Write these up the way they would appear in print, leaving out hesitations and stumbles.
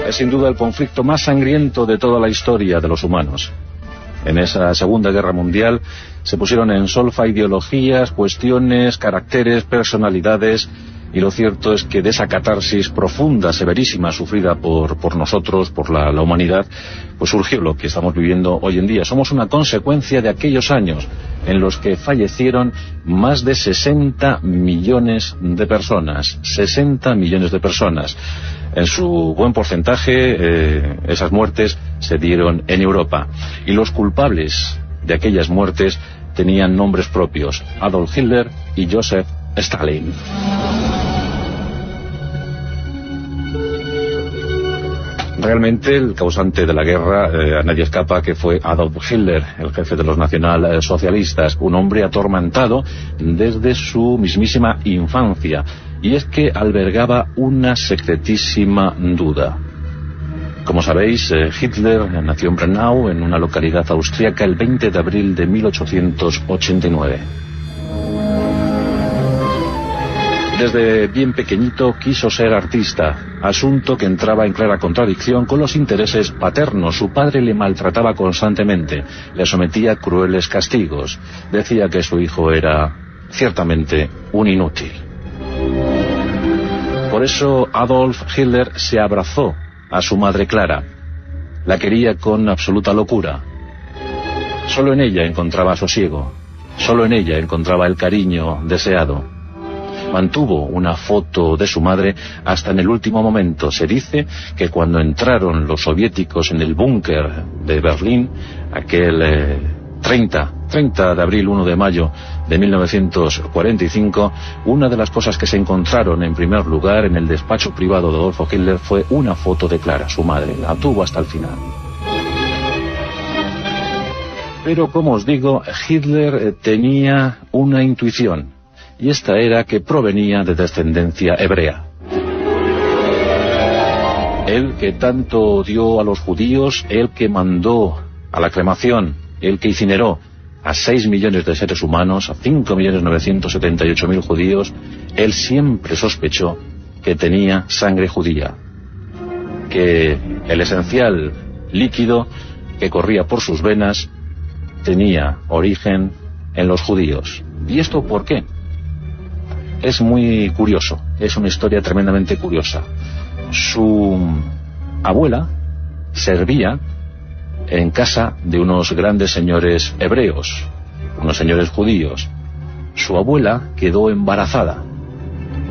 Es sin duda el conflicto más sangriento de toda la historia de los humanos. En esa Segunda Guerra Mundial se pusieron en solfa ideologías, cuestiones, caracteres, personalidades, y lo cierto es que de esa catarsis profunda, severísima, sufrida por nosotros, por la humanidad, pues surgió lo que estamos viviendo hoy en día. Somos una consecuencia de aquellos años en los que fallecieron más de 60 millones de personas. 60 millones de personas. En su buen porcentaje, esas muertes se dieron en Europa. Y los culpables de aquellas muertes tenían nombres propios: Adolf Hitler y Joseph Stalin. Realmente el causante de la guerra a nadie escapa que fue Adolf Hitler, el jefe de los nacionalsocialistas, un hombre atormentado desde su mismísima infancia, y es que albergaba una secretísima duda. Como sabéis, Hitler nació en Brennau, en una localidad austríaca, el 20 de abril de 1889. Desde bien pequeñito quiso ser artista, asunto que entraba en clara contradicción con los intereses paternos. Su padre le maltrataba constantemente, le sometía a crueles castigos. Decía que su hijo era ciertamente un inútil. Por eso Adolf Hitler se abrazó a su madre Clara. La quería con absoluta locura. Solo en ella encontraba sosiego, solo en ella encontraba el cariño deseado. Mantuvo una foto de su madre hasta en el último momento. Se dice que cuando entraron los soviéticos en el búnker de Berlín, aquel 30 de abril, 1 de mayo de 1945, una de las cosas que se encontraron en primer lugar en el despacho privado de Adolf Hitler fue una foto de Clara, su madre. La tuvo hasta el final. Pero, como os digo, Hitler tenía una intuición. Y esta era que provenía de descendencia hebrea. Él que tanto odió a los judíos, él que mandó a la cremación, él que incineró a 6 millones de seres humanos, a 5.978.000 judíos, él siempre sospechó que tenía sangre judía, que el esencial líquido que corría por sus venas tenía origen en los judíos. ¿Y esto por qué? Es muy curioso, es una historia tremendamente curiosa. Su abuela servía en casa de unos grandes señores hebreos, unos señores judíos. Su abuela quedó embarazada,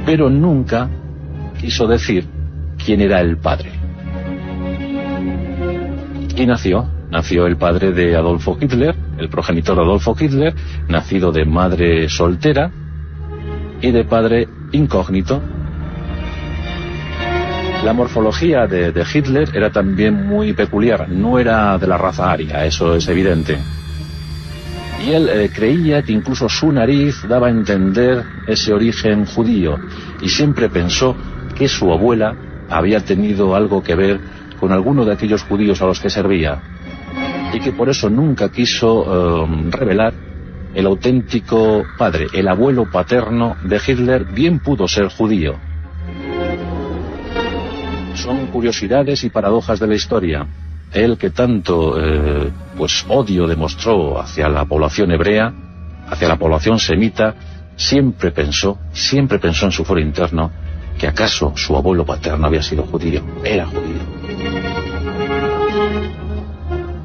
pero nunca quiso decir quién era el padre. Y nació el padre de Adolfo Hitler, el progenitor Adolfo Hitler, nacido de madre soltera y de padre incógnito. La morfología de Hitler era también muy peculiar, no era de la raza aria, eso es evidente. Y él creía que incluso su nariz daba a entender ese origen judío, y siempre pensó que su abuela había tenido algo que ver con alguno de aquellos judíos a los que servía, y que por eso nunca quiso revelar el auténtico padre. El abuelo paterno de Hitler bien pudo ser judío. Son curiosidades y paradojas de la historia. Él que tanto odio demostró hacia la población hebrea, hacia la población semita, siempre pensó en su foro interno que acaso su abuelo paterno había sido judío, era judío.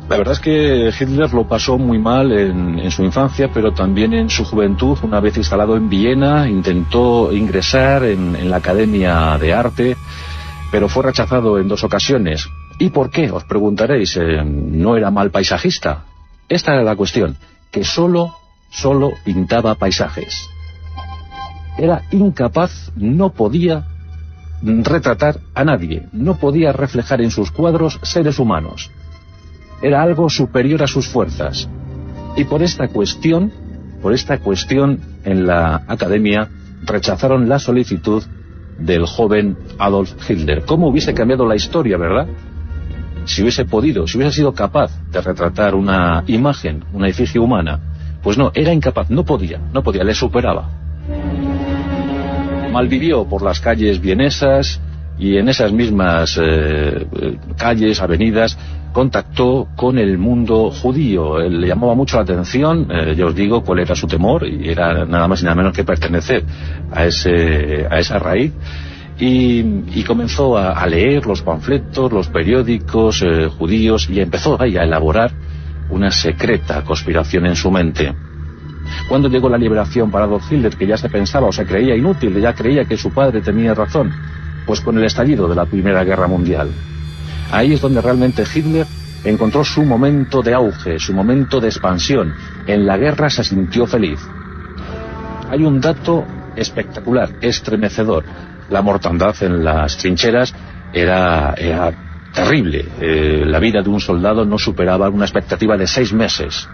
La verdad es que Hitler lo pasó muy mal en su infancia, pero también en su juventud. Una vez instalado en Viena, intentó ingresar en la Academia de Arte, pero fue rechazado en 2 ocasiones. ¿Y por qué? Os preguntaréis. ¿No era mal paisajista? Esta era la cuestión, que solo pintaba paisajes. Era incapaz, no podía retratar a nadie, no podía reflejar en sus cuadros seres humanos. Era algo superior a sus fuerzas. Y por esta cuestión en la Academia rechazaron la solicitud del joven Adolf Hitler. ¿Cómo hubiese cambiado la historia, verdad? Si hubiese sido capaz de retratar una imagen, una efigie humana. Pues no, era incapaz, no podía, le superaba. Malvivió por las calles vienesas y en esas mismas calles, avenidas, contactó con el mundo judío. Le llamaba mucho la atención, ya os digo cuál era su temor, y era nada más y nada menos que pertenecer a esa raíz. Y comenzó a leer los panfletos, los periódicos judíos, y empezó ahí a elaborar una secreta conspiración en su mente. ¿Cuándo llegó la liberación para Adolf Hitler, que ya se pensaba o se creía inútil, ya creía que su padre tenía razón? Pues con el estallido de la Primera Guerra Mundial. Ahí es donde realmente Hitler encontró su momento de auge, su momento de expansión. En la guerra se sintió feliz. Hay un dato espectacular, estremecedor. La mortandad en las trincheras era terrible. La vida de un soldado no superaba una expectativa de 6 meses.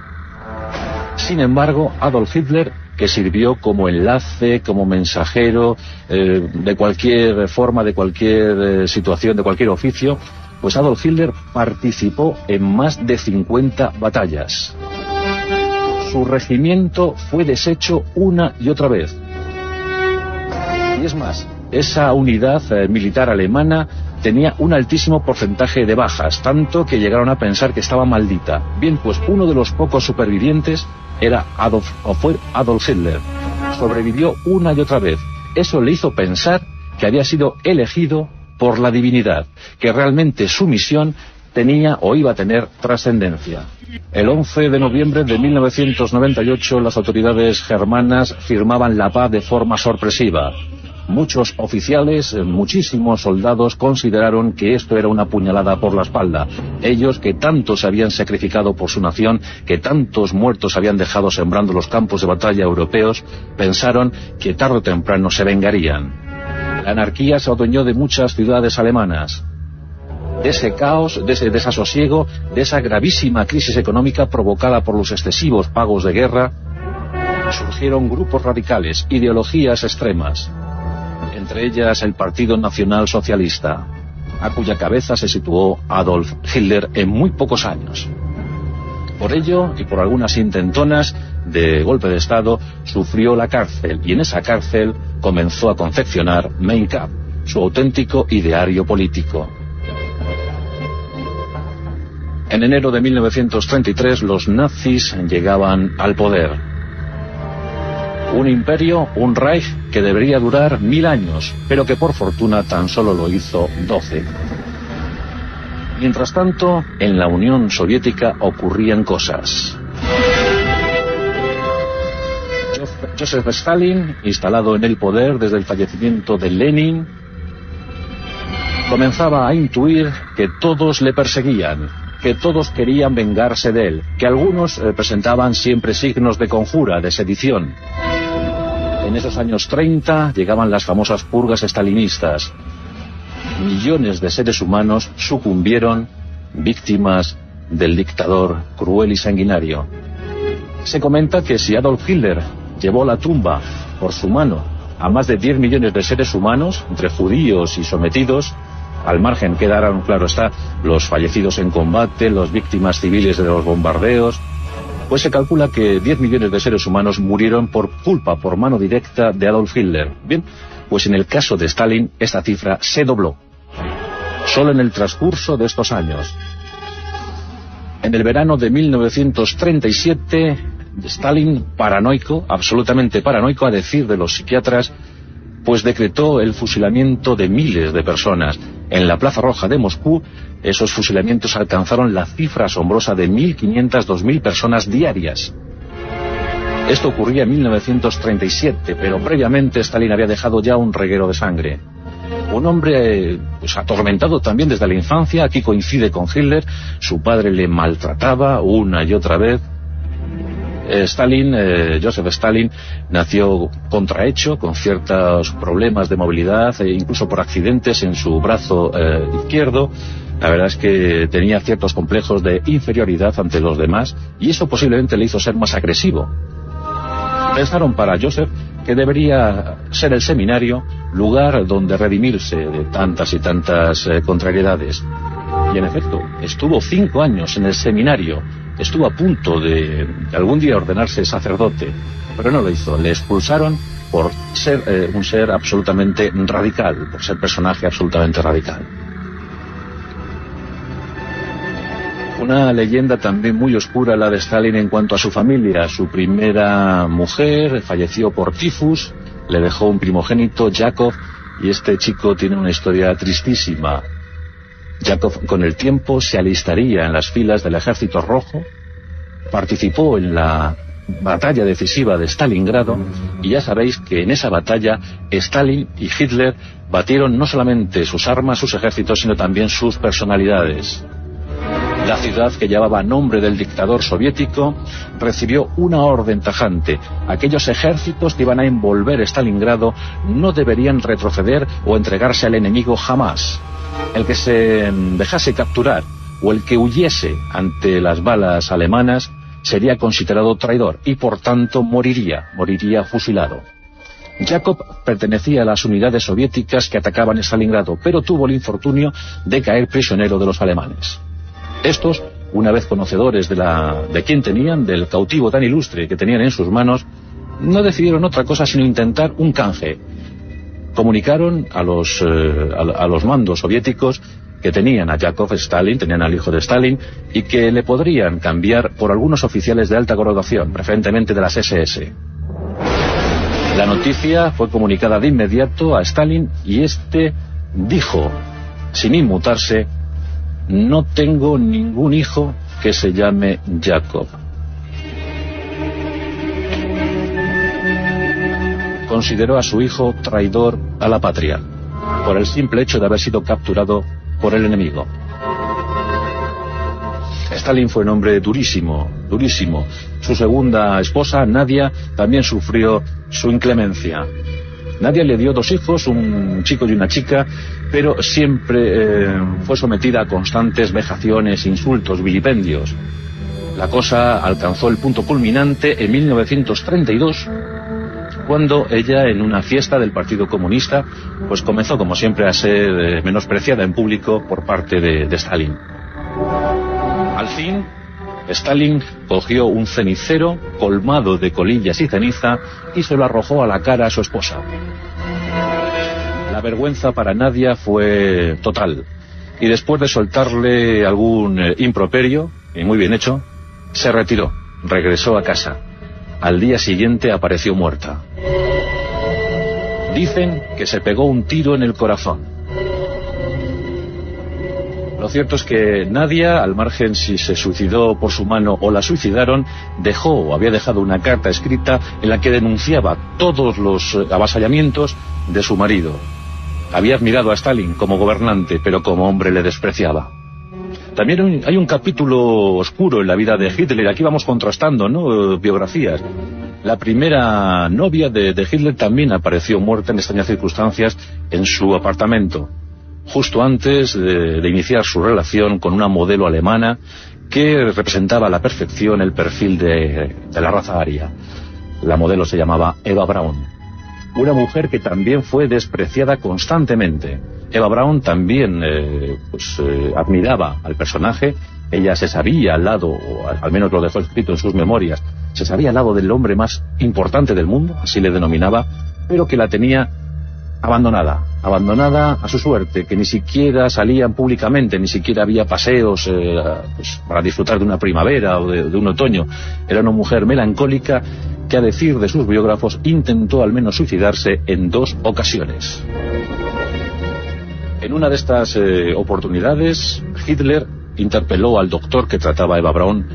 Sin embargo, Adolf Hitler, que sirvió como enlace, como mensajero, de cualquier forma, de cualquier situación, de cualquier oficio, pues Adolf Hitler participó en más de 50 batallas. Su regimiento fue deshecho una y otra vez. Y es más, esa unidad militar alemana tenía un altísimo porcentaje de bajas, tanto que llegaron a pensar que estaba maldita. Bien, pues uno de los pocos supervivientes fue Adolf Hitler. Sobrevivió una y otra vez. Eso le hizo pensar que había sido elegido por la divinidad, que realmente su misión tenía o iba a tener trascendencia. El 11 de noviembre de 1998 las autoridades germanas firmaban la paz de forma sorpresiva. Muchos oficiales, muchísimos soldados consideraron que esto era una puñalada por la espalda. Ellos que tanto se habían sacrificado por su nación, que tantos muertos habían dejado sembrando los campos de batalla europeos, pensaron que tarde o temprano se vengarían. La anarquía se adueñó de muchas ciudades alemanas. De ese caos, de ese desasosiego, de esa gravísima crisis económica provocada por los excesivos pagos de guerra, surgieron grupos radicales, ideologías extremas. Entre ellas el Partido Nacional Socialista, a cuya cabeza se situó Adolf Hitler en muy pocos años. Por ello, y por algunas intentonas de golpe de Estado, sufrió la cárcel, y en esa cárcel comenzó a confeccionar Mein Kampf, su auténtico ideario político. En enero de 1933 los nazis llegaban al poder. Un imperio, un Reich, que debería durar 1000 años, pero que por fortuna tan solo lo hizo 12. Mientras tanto, en la Unión Soviética ocurrían cosas. Joseph Stalin, instalado en el poder desde el fallecimiento de Lenin, comenzaba a intuir que todos le perseguían, que todos querían vengarse de él, que algunos presentaban siempre signos de conjura, de sedición. En esos años 30 llegaban las famosas purgas estalinistas. Millones de seres humanos sucumbieron víctimas del dictador cruel y sanguinario. Se comenta que si Adolf Hitler llevó a la tumba por su mano a más de 10 millones de seres humanos, entre judíos y sometidos, al margen quedaron, claro está, los fallecidos en combate, las víctimas civiles de los bombardeos, pues se calcula que 10 millones de seres humanos murieron por culpa, por mano directa de Adolf Hitler. Bien, pues en el caso de Stalin esta cifra se dobló, solo en el transcurso de estos años. En el verano de 1937, Stalin, paranoico, absolutamente paranoico a decir de los psiquiatras, pues decretó el fusilamiento de miles de personas. En la Plaza Roja de Moscú, esos fusilamientos alcanzaron la cifra asombrosa de 1.500-2.000 personas diarias. Esto ocurría en 1937, pero previamente Stalin había dejado ya un reguero de sangre. Un hombre pues atormentado también desde la infancia, aquí coincide con Hitler, su padre le maltrataba una y otra vez. Joseph Stalin, nació contrahecho, con ciertos problemas de movilidad, incluso por accidentes en su brazo izquierdo. La verdad es que tenía ciertos complejos de inferioridad ante los demás, y eso posiblemente le hizo ser más agresivo. Pensaron para Joseph que debería ser el seminario lugar donde redimirse de tantas y tantas contrariedades. Y en efecto, estuvo 5 años en el seminario. Estuvo a punto de algún día ordenarse sacerdote, pero no lo hizo. Le expulsaron por ser un ser absolutamente radical, por ser personaje absolutamente radical. Una leyenda también muy oscura la de Stalin en cuanto a su familia. Su primera mujer falleció por tifus, le dejó un primogénito, Yakov, y este chico tiene una historia tristísima. Yakov con el tiempo se alistaría en las filas del Ejército Rojo, participó en la batalla decisiva de Stalingrado, y ya sabéis que en esa batalla Stalin y Hitler batieron no solamente sus armas, sus ejércitos, sino también sus personalidades. La ciudad, que llevaba nombre del dictador soviético, recibió una orden tajante. Aquellos ejércitos que iban a envolver Stalingrado no deberían retroceder o entregarse al enemigo jamás. El que se dejase capturar o el que huyese ante las balas alemanas sería considerado traidor y por tanto moriría fusilado. Yakov pertenecía a las unidades soviéticas que atacaban Stalingrado, pero tuvo el infortunio de caer prisionero de los alemanes. Estos, una vez conocedores de quién tenían, del cautivo tan ilustre que tenían en sus manos, no decidieron otra cosa sino intentar un canje. Comunicaron a los mandos soviéticos que tenían a Yakov Stalin, tenían al hijo de Stalin, y que le podrían cambiar por algunos oficiales de alta graduación, preferentemente de las SS. La noticia fue comunicada de inmediato a Stalin y este dijo, sin inmutarse: no tengo ningún hijo que se llame Yakov. Consideró a su hijo traidor a la patria, por el simple hecho de haber sido capturado por el enemigo. Stalin fue un hombre durísimo, durísimo. Su segunda esposa, Nadia, también sufrió su inclemencia. Nadia le dio 2 hijos, un chico y una chica, pero siempre fue sometida a constantes vejaciones, insultos, vilipendios. La cosa alcanzó el punto culminante en 1932, cuando ella, en una fiesta del Partido Comunista, pues comenzó, como siempre, a ser menospreciada en público por parte de Stalin. Al fin, Stalin cogió un cenicero colmado de colillas y ceniza y se lo arrojó a la cara a su esposa. La vergüenza para Nadia fue total, y después de soltarle algún improperio, y muy bien hecho, se retiró, regresó a casa. Al día siguiente apareció muerta. Dicen que se pegó un tiro en el corazón. Lo cierto es que Nadia, al margen si se suicidó por su mano o la suicidaron, había dejado una carta escrita en la que denunciaba todos los avasallamientos de su marido. Había admirado a Stalin como gobernante, pero como hombre le despreciaba. También hay un capítulo oscuro en la vida de Hitler. Aquí vamos contrastando, ¿no?, biografías. La primera novia de Hitler también apareció muerta en extrañas circunstancias en su apartamento, justo antes de iniciar su relación con una modelo alemana que representaba a la perfección el perfil de la raza aria. La modelo se llamaba Eva Braun, una mujer que también fue despreciada constantemente. Eva Braun también admiraba al personaje. Ella se sabía al lado, o al menos lo dejó escrito en sus memorias, se sabía al lado del hombre más importante del mundo, así le denominaba, pero que la tenía abandonada a su suerte, que ni siquiera salían públicamente, ni siquiera había paseos para disfrutar de una primavera o de un otoño. Era una mujer melancólica que, a decir de sus biógrafos, intentó al menos suicidarse en 2 ocasiones. En una de estas oportunidades, Hitler interpeló al doctor que trataba a Eva Braun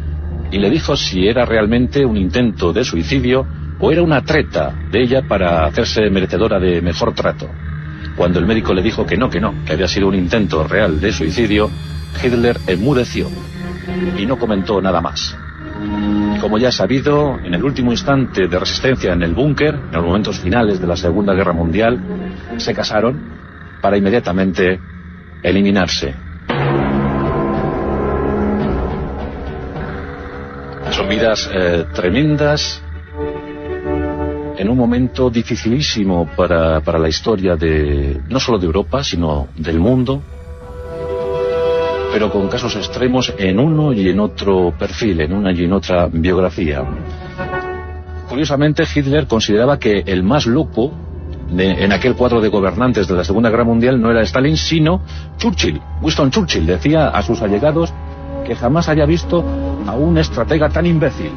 y le dijo si era realmente un intento de suicidio o era una treta de ella para hacerse merecedora de mejor trato. Cuando el médico le dijo que no, que había sido un intento real de suicidio, Hitler enmudeció y no comentó nada más. Como ya es sabido, en el último instante de resistencia en el búnker, en los momentos finales de la Segunda Guerra Mundial, se casaron para inmediatamente eliminarse. Son vidas tremendas, en un momento dificilísimo para la historia no solo de Europa, sino del mundo, pero con casos extremos en uno y en otro perfil, en una y en otra biografía. Curiosamente, Hitler consideraba que el más loco en aquel cuadro de gobernantes de la Segunda Guerra Mundial no era Stalin, sino Churchill. Winston Churchill decía a sus allegados que jamás haya visto a un estratega tan imbécil,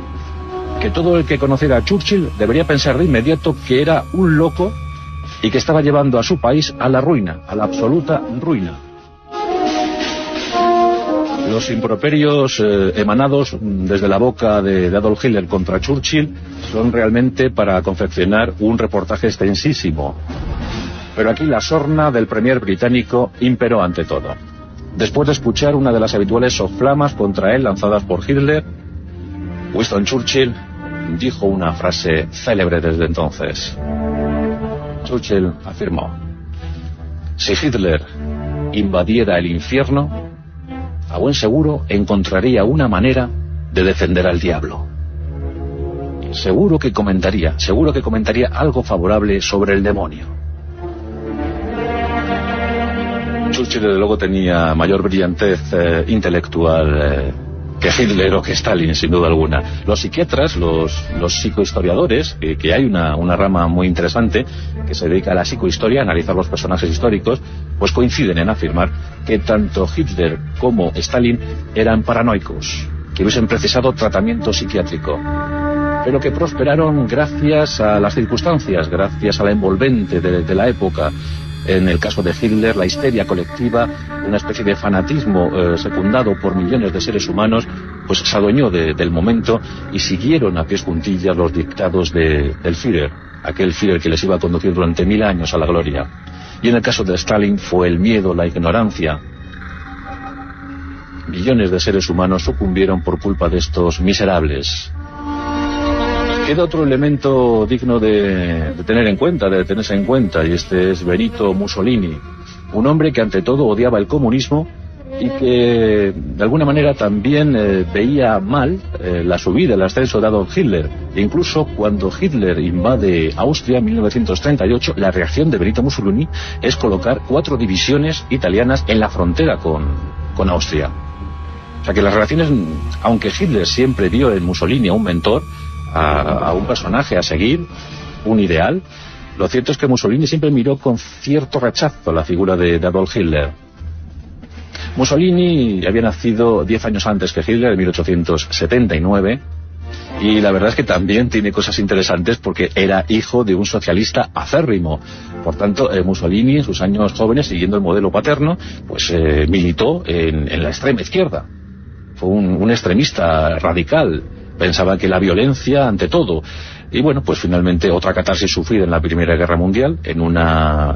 que todo el que conociera a Churchill debería pensar de inmediato que era un loco y que estaba llevando a su país a la ruina, a la absoluta ruina. Los improperios emanados desde la boca de Adolf Hitler contra Churchill son realmente para confeccionar un reportaje extensísimo. Pero aquí la sorna del premier británico imperó ante todo. Después de escuchar una de las habituales soflamas contra él lanzadas por Hitler, Winston Churchill dijo una frase célebre desde entonces. Churchill afirmó: si Hitler invadiera el infierno, a buen seguro encontraría una manera de defender al diablo. Seguro que comentaría algo favorable sobre el demonio. Churchill, desde luego, tenía mayor brillantez intelectual que Hitler o que Stalin, sin duda alguna. Los psiquiatras, los psicohistoriadores, que hay una rama muy interesante que se dedica a la psicohistoria, a analizar los personajes históricos, pues coinciden en afirmar que tanto Hitler como Stalin eran paranoicos, que hubiesen precisado tratamiento psiquiátrico, pero que prosperaron gracias a las circunstancias, gracias a la envolvente de la época. En el caso de Hitler, la histeria colectiva, una especie de fanatismo secundado por millones de seres humanos, pues se adueñó del momento y siguieron a pies juntillas los dictados del Führer, aquel Führer que les iba a conducir durante 1000 años a la gloria. Y en el caso de Stalin fue el miedo, la ignorancia. Millones de seres humanos sucumbieron por culpa de estos miserables. Queda otro elemento digno de tener en cuenta, de tenerse en cuenta, y este es Benito Mussolini, un hombre que ante todo odiaba el comunismo y que de alguna manera también veía mal la subida, el ascenso de Adolf Hitler. E incluso cuando Hitler invade Austria en 1938, la reacción de Benito Mussolini es colocar 4 divisiones italianas en la frontera con Austria. O sea que las relaciones, aunque Hitler siempre vio en Mussolini a un mentor, a un personaje a seguir, un ideal, lo cierto es que Mussolini siempre miró con cierto rechazo la figura de Adolf Hitler. Mussolini había nacido 10 años antes que Hitler, en 1879, y la verdad es que también tiene cosas interesantes porque era hijo de un socialista acérrimo. Por tanto, Mussolini en sus años jóvenes, siguiendo el modelo paterno, pues militó en la extrema izquierda. Fue un extremista radical. Pensaba que la violencia ante todo. Y bueno, pues finalmente otra catarsis sufrida en la Primera Guerra Mundial, en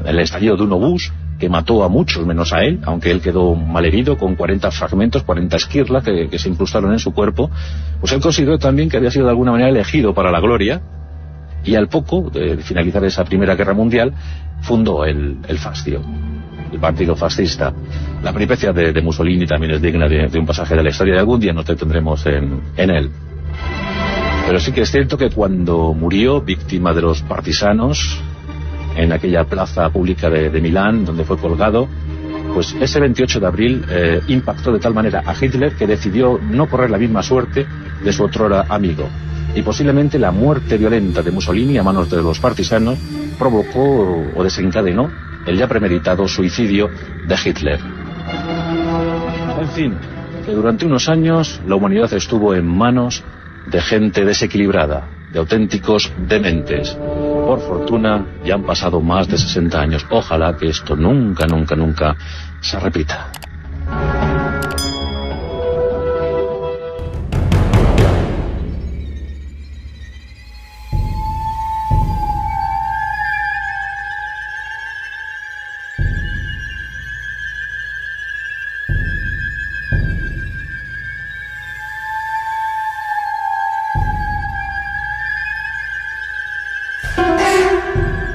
el estallido de un obús que mató a muchos menos a él, aunque él quedó malherido con 40 fragmentos, 40 esquirlas que se incrustaron en su cuerpo. Pues él consideró también que había sido de alguna manera elegido para la gloria, y al poco de finalizar esa Primera Guerra Mundial fundó el Fascio, el partido fascista. La peripecia de Mussolini también es digna de un pasaje de la historia, de algún día nos detendremos en él. Pero sí que es cierto que cuando murió, víctima de los partisanos, en aquella plaza pública de Milán, donde fue colgado, pues ese 28 de abril impactó de tal manera a Hitler que decidió no correr la misma suerte de su otrora amigo. Y posiblemente la muerte violenta de Mussolini a manos de los partisanos provocó o desencadenó el ya premeditado suicidio de Hitler. En fin, que durante unos años la humanidad estuvo en manos de gente desequilibrada, de auténticos dementes. Por fortuna, ya han pasado más de 60 años. Ojalá que esto nunca se repita.